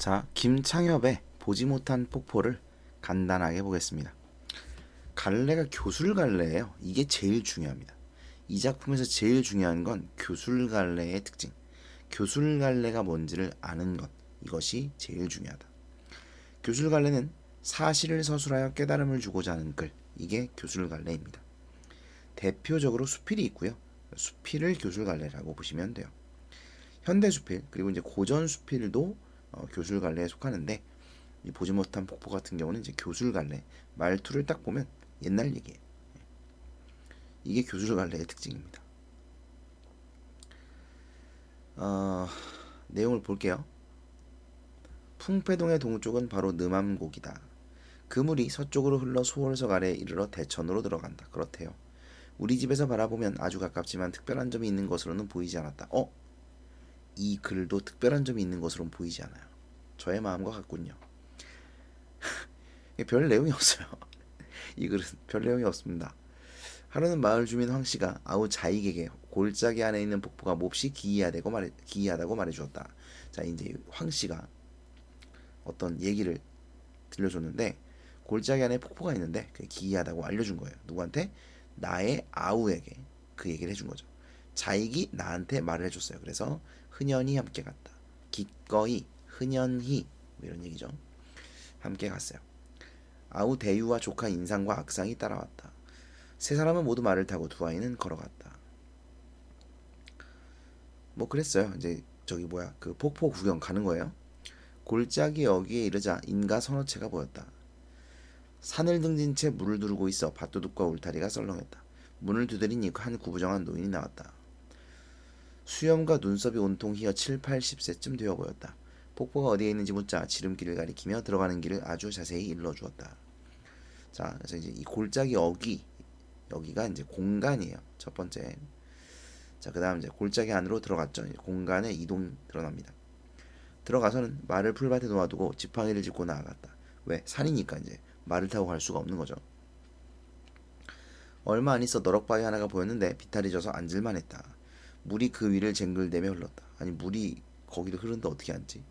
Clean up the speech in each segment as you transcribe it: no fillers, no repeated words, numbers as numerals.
자, 김창엽의 보지 못한 폭포를 간단하게 보겠습니다. 갈래가 교술갈래예요. 이게 제일 중요합니다. 이 작품에서 제일 중요한 건 교술갈래의 특징. 교술갈래가 뭔지를 아는 것. 이것이 제일 중요하다. 교술갈래는 사실을 서술하여 깨달음을 주고자 하는 글. 이게 교술갈래입니다. 대표적으로 수필이 있고요. 수필을 교술갈래라고 보시면 돼요. 현대수필 그리고 이제 고전수필도 교술갈래에 속하는데 이 보지 못한 폭포 같은 경우는 이제 교술갈래 말투를 딱 보면 옛날 얘기예요. 이게 교술갈래의 특징입니다. 내용을 볼게요. 풍패동의 동쪽은 바로 느맘곡이다. 그 물이 서쪽으로 흘러 소월석 아래에 이르러 대천으로 들어간다. 그렇대요. 우리 집에서 바라보면 아주 가깝지만 특별한 점이 있는 것으로는 보이지 않았다. 이 글도 특별한 점이 있는 것으로는 보이지 않아요. 저의 마음과 같군요. 별 내용이 없어요. 이 글은 별 내용이 없습니다. 하루는 마을 주민 황씨가 아우 자익에게 골짜기 안에 있는 폭포가 몹시 기이하다고 말해주었다. 자, 이제 황씨가 어떤 얘기를 들려줬는데 골짜기 안에 폭포가 있는데 그게 기이하다고 알려준 거예요. 누구한테? 나의 아우에게 그 얘기를 해준 거죠. 자익이 나한테 말을 해줬어요. 그래서 흔연히 함께 갔다. 기꺼이 흔연히 뭐 이런 얘기죠. 함께 갔어요. 아우 대유와 조카 인상과 악상이 따라왔다. 세 사람은 모두 말을 타고 두 아이는 걸어갔다. 뭐 그랬어요. 이제 저기 뭐야 그 폭포 구경 가는 거예요. 골짜기 여기에 이르자 인가 서너 채가 보였다. 산을 등진 채 물을 두르고 있어 밭도둑과 울타리가 썰렁했다. 문을 두드리니 한 구부정한 노인이 나왔다. 수염과 눈썹이 온통 휘어 7, 80세쯤 되어 보였다. 폭포가 어디에 있는지 묻자 지름길을 가리키며 들어가는 길을 아주 자세히 일러주었다. 자, 그래서 이제 이 골짜기 여기가 이제 공간이에요. 첫 번째. 자, 그다음 이제 골짜기 안으로 들어갔죠. 공간의 이동이 드러납니다. 들어가서는 말을 풀밭에 놓아두고 지팡이를 짚고 나아갔다. 왜? 산이니까 이제 말을 타고 갈 수가 없는 거죠. 얼마 안 있어 너럭바위 하나가 보였는데 비탈이 져서 앉을만 했다. 물이 그 위를 쟁글대며 흘렀다. 아니 물이 거기를 흐르는데 어떻게 앉지?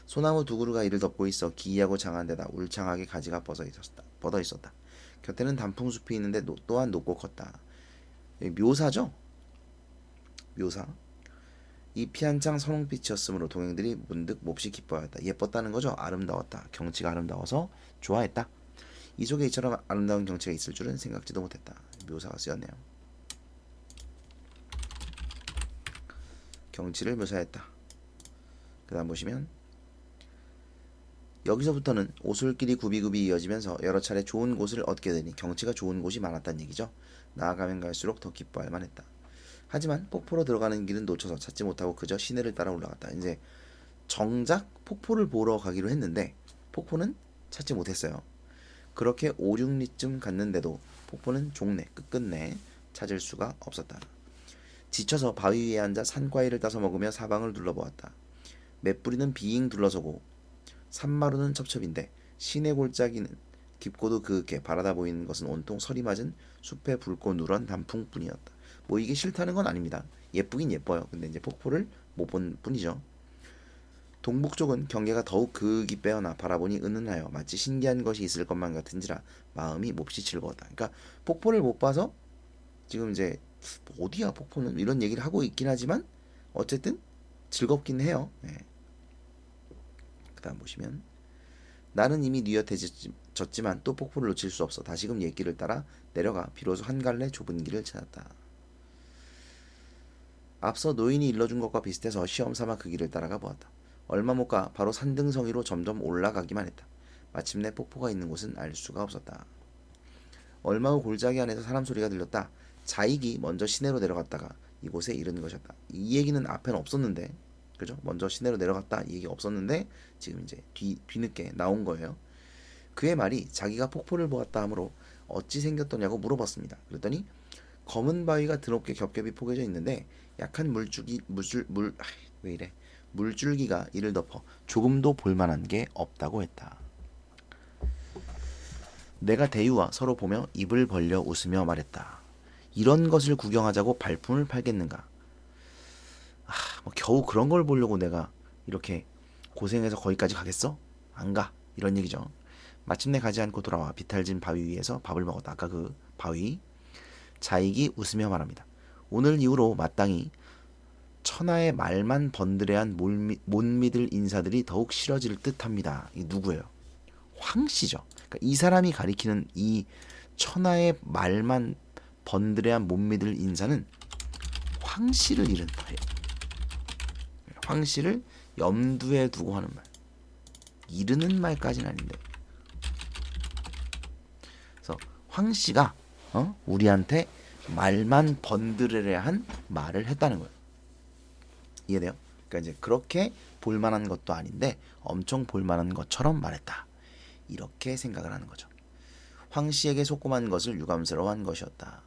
소나무 두 그루가 이를 덮고 있어 기이하고 장한 데다 울창하게 가지가 뻗어 있었다. 곁에는 단풍숲이 있는데 또한 높고 컸다. 묘사죠? 묘사. 잎이 한창 선홍빛이었으므로 동행들이 문득 몹시 기뻐하였다. 예뻤다는 거죠. 아름다웠다. 경치가 아름다워서 좋아했다. 이 속에 이처럼 아름다운 경치가 있을 줄은 생각지도 못했다. 묘사가 쓰였네요. 경치를 묘사했다. 그 다음 보시면 여기서부터는 오솔길이 굽이굽이 이어지면서 여러 차례 좋은 곳을 얻게 되니 경치가 좋은 곳이 많았다는 얘기죠. 나아가면 갈수록 더 기뻐할 만했다. 하지만 폭포로 들어가는 길은 놓쳐서 찾지 못하고 그저 시내를 따라 올라갔다. 이제 정작 폭포를 보러 가기로 했는데 폭포는 찾지 못했어요. 그렇게 5, 6리쯤 갔는데도 폭포는 종래 끝끝내 찾을 수가 없었다. 지쳐서 바위 위에 앉아 산과일을 따서 먹으며 사방을 둘러보았다. 맷뿌리는 빙 둘러서고 산마루는 첩첩인데 시내 골짜기는 깊고도 그윽해 바라다 보이는 것은 온통 설이 맞은 숲에 붉고 누런 단풍뿐이었다. 뭐 이게 싫다는 건 아닙니다. 예쁘긴 예뻐요. 근데 이제 폭포를 못 본 뿐이죠. 동북쪽은 경계가 더욱 그윽이 빼어나 바라보니 은은하여 마치 신기한 것이 있을 것만 같은지라 마음이 몹시 즐거웠다. 그러니까 폭포를 못 봐서 지금 이제 어디야 폭포는 이런 얘기를 하고 있긴 하지만 어쨌든 즐겁긴 해요. 네. 그 다음 보시면 나는 이미 뉘엿해졌지만 또 폭포를 놓칠 수 없어 다시금 옛길을 따라 내려가 비로소 한 갈래 좁은 길을 찾았다. 앞서 노인이 일러준 것과 비슷해서 시험삼아 그 길을 따라가 보았다. 얼마 못 가 바로 산등성이로 점점 올라가기만 했다. 마침내 폭포가 있는 곳은 알 수가 없었다. 얼마 후 골짜기 안에서 사람 소리가 들렸다. 자익이 먼저 시내로 내려갔다가 이곳에 이른 것이었다. 이 얘기는 앞에는 없었는데, 그죠? 먼저 시내로 내려갔다 이 얘기 없었는데 지금 이제 뒤늦게 나온 거예요. 그의 말이 자기가 폭포를 보았다 하므로 어찌 생겼더냐고 물어봤습니다. 그랬더니 검은 바위가 드럽게 겹겹이 포개져 있는데 약한 물줄기가 이를 덮어 조금도 볼만한 게 없다고 했다. 내가 대유와 서로 보며 입을 벌려 웃으며 말했다. 이런 것을 구경하자고 발품을 팔겠는가? 뭐 겨우 그런 걸 보려고 내가 이렇게 고생해서 거기까지 가겠어? 안 가. 이런 얘기죠. 마침내 가지 않고 돌아와 비탈진 바위 위에서 밥을 먹었다. 아까 그 바위. 자익이 웃으며 말합니다. 오늘 이후로 마땅히 천하의 말만 번드레한 못 믿을 인사들이 더욱 싫어질 듯합니다. 이 누구예요? 황씨죠. 그러니까 이 사람이 가리키는 이 천하의 말만 번드레한 못 믿을 인사는 황씨를 이른다예요. 황씨를 염두에 두고 하는 말. 이르는 말까지는 아닌데. 그래서 황씨가 우리한테 말만 번드레려 한 말을 했다는 거예요. 이해돼요? 그러니까 이제 그렇게 볼만한 것도 아닌데 엄청 볼만한 것처럼 말했다. 이렇게 생각을 하는 거죠. 황씨에게 속고만 것을 유감스러워한 것이었다.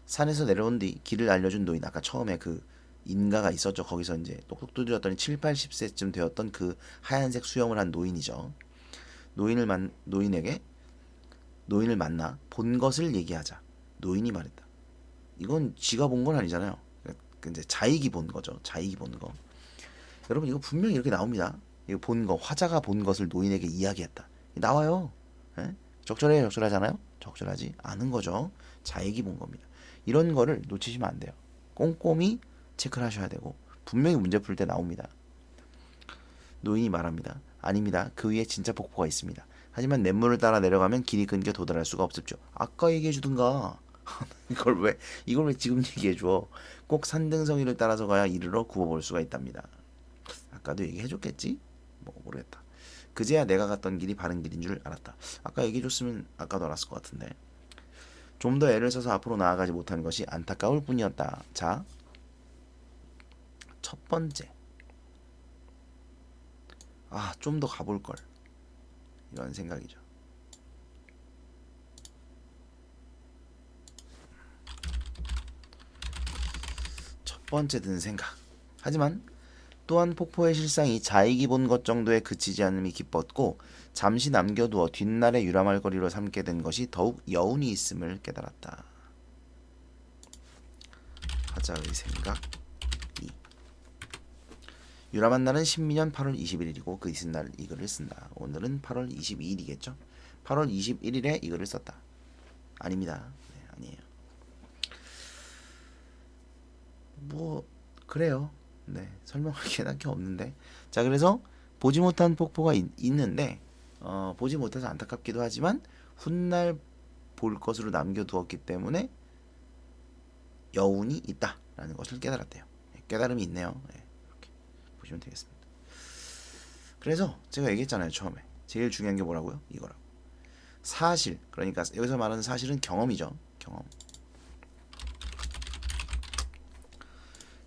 산에서 내려온 뒤 길을 알려준 노인, 아까 처음에 그 인가가 있었죠. 거기서 이제 똑똑 두드렸더니 7, 80세쯤 되었던 그 하얀색 수염을 한 노인이죠. 노인을 만나 본 것을 얘기하자. 노인이 말했다. 이건 지가 본 건 아니잖아요. 이제 자익이 본 거죠. 자익이 본 거. 여러분 이거 분명히 이렇게 나옵니다. 이거 본 거, 화자가 본 것을 노인에게 이야기했다. 나와요. 예? 적절해요, 적절하잖아요. 적절하지 않은 거죠. 자익이 본 겁니다. 이런 거를 놓치시면 안 돼요. 꼼꼼히 체크를 하셔야 되고 분명히 문제 풀 때 나옵니다. 노인이 말합니다. 아닙니다. 그 위에 진짜 폭포가 있습니다. 하지만 냇물을 따라 내려가면 길이 끊겨 도달할 수가 없었죠. 아까 얘기해 주든가. 이걸 왜 지금 얘기해 줘? 꼭 산등성이를 따라서 가야 이르러 구워볼 수가 있답니다. 아까도 얘기해 줬겠지? 모르겠다. 그제야 내가 갔던 길이 바른 길인 줄 알았다. 아까 얘기해 줬으면 아까도 알았을 것 같은데. 좀 더 애를 써서 앞으로 나아가지 못하는 것이 안타까울 뿐이었다. 자, 첫 번째. 좀 더 가볼 걸. 이런 생각이죠. 첫 번째 든 생각. 하지만 또한 폭포의 실상이 자익이 본 것 정도에 그치지 않음이 기뻤고 잠시 남겨두어 뒷날의 유람할 거리로 삼게 된 것이 더욱 여운이 있음을 깨달았다. 화자의 생각 2. 유람한 날은 신민년 8월 21일이고 그 이튿날 이 글을 쓴다. 오늘은 8월 22일이겠죠? 8월 21일에 이 글을 썼다. 아닙니다. 네, 아니에요. 그래요. 네, 설명할 게 딱히 없는데. 자, 그래서 보지 못한 폭포가 있는데 보지 못해서 안타깝기도 하지만 훗날 볼 것으로 남겨두었기 때문에 여운이 있다라는 것을 깨달았대요. 깨달음이 있네요. 네, 이렇게 보시면 되겠습니다. 그래서 제가 얘기했잖아요. 처음에 제일 중요한 게 뭐라고요? 이거라고. 사실, 그러니까 여기서 말하는 사실은 경험이죠.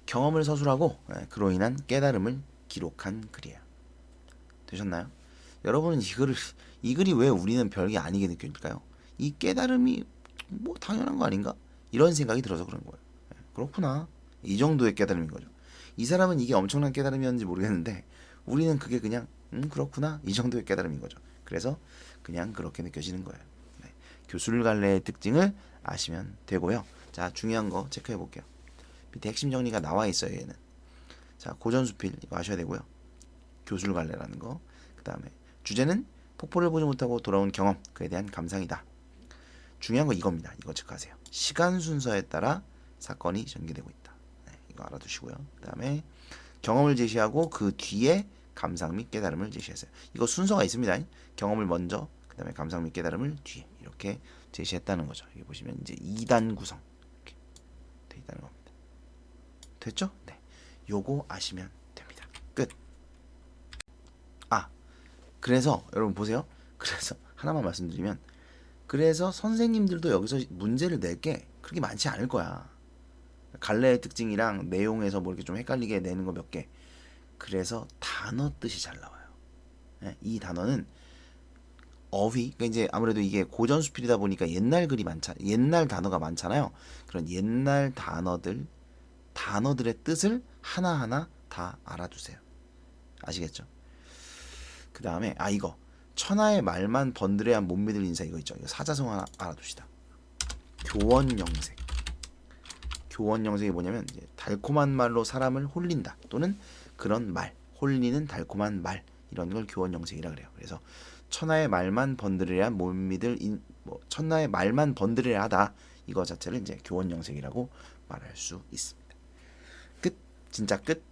경험을 서술하고 그로 인한 깨달음을 기록한 글이에요. 되셨나요? 여러분은 이 글이 왜 우리는 별게 아니게 느껴질까요? 이 깨달음이 당연한 거 아닌가? 이런 생각이 들어서 그런 거예요. 그렇구나. 이 정도의 깨달음인 거죠. 이 사람은 이게 엄청난 깨달음이었는지 모르겠는데 우리는 그게 그냥 그렇구나. 이 정도의 깨달음인 거죠. 그래서 그냥 그렇게 느껴지는 거예요. 네. 교술갈래의 특징을 아시면 되고요. 자, 중요한 거 체크해 볼게요. 밑에 핵심 정리가 나와 있어요. 얘는. 자, 고전수필 이거 아셔야 되고요. 교술갈래라는 거. 그 다음에 주제는 폭포를 보지 못하고 돌아온 경험, 그에 대한 감상이다. 중요한 거 이겁니다. 이거 체크하세요. 시간 순서에 따라 사건이 전개되고 있다. 네, 이거 알아두시고요. 그 다음에 경험을 제시하고 그 뒤에 감상 및 깨달음을 제시했어요. 이거 순서가 있습니다. 경험을 먼저, 그 다음에 감상 및 깨달음을 뒤에 이렇게 제시했다는 거죠. 여기 보시면 이제 2단 구성 이렇게 돼 있다는 겁니다. 됐죠? 네, 요거 아시면 됩니다. 끝. 그래서 여러분 보세요. 그래서 하나만 말씀드리면, 그래서 선생님들도 여기서 문제를 낼 게 그렇게 많지 않을 거야. 갈래의 특징이랑 내용에서 뭐 이렇게 좀 헷갈리게 내는 거 몇 개. 그래서 단어 뜻이 잘 나와요. 네, 이 단어는 어휘, 그러니까 이제 아무래도 이게 고전 수필이다 보니까 옛날 옛날 단어가 많잖아요. 그런 옛날 단어들의 뜻을 하나하나 다 알아두세요. 아시겠죠? 그 다음에 이거 천하의 말만 번드레한 못 믿을 인사 이거 있죠. 이거 사자성 하나 알아두시다. 교원영색. 교원영색이 뭐냐면 이제 달콤한 말로 사람을 홀린다 또는 그런 말, 홀리는 달콤한 말 이런 걸 교원영색이라 그래요. 그래서 천하의 말만 번들이야 못 믿을 천하의 말만 번들이야 하다 이거 자체를 이제 교원영색이라고 말할 수 있습니다. 끝. 진짜 끝.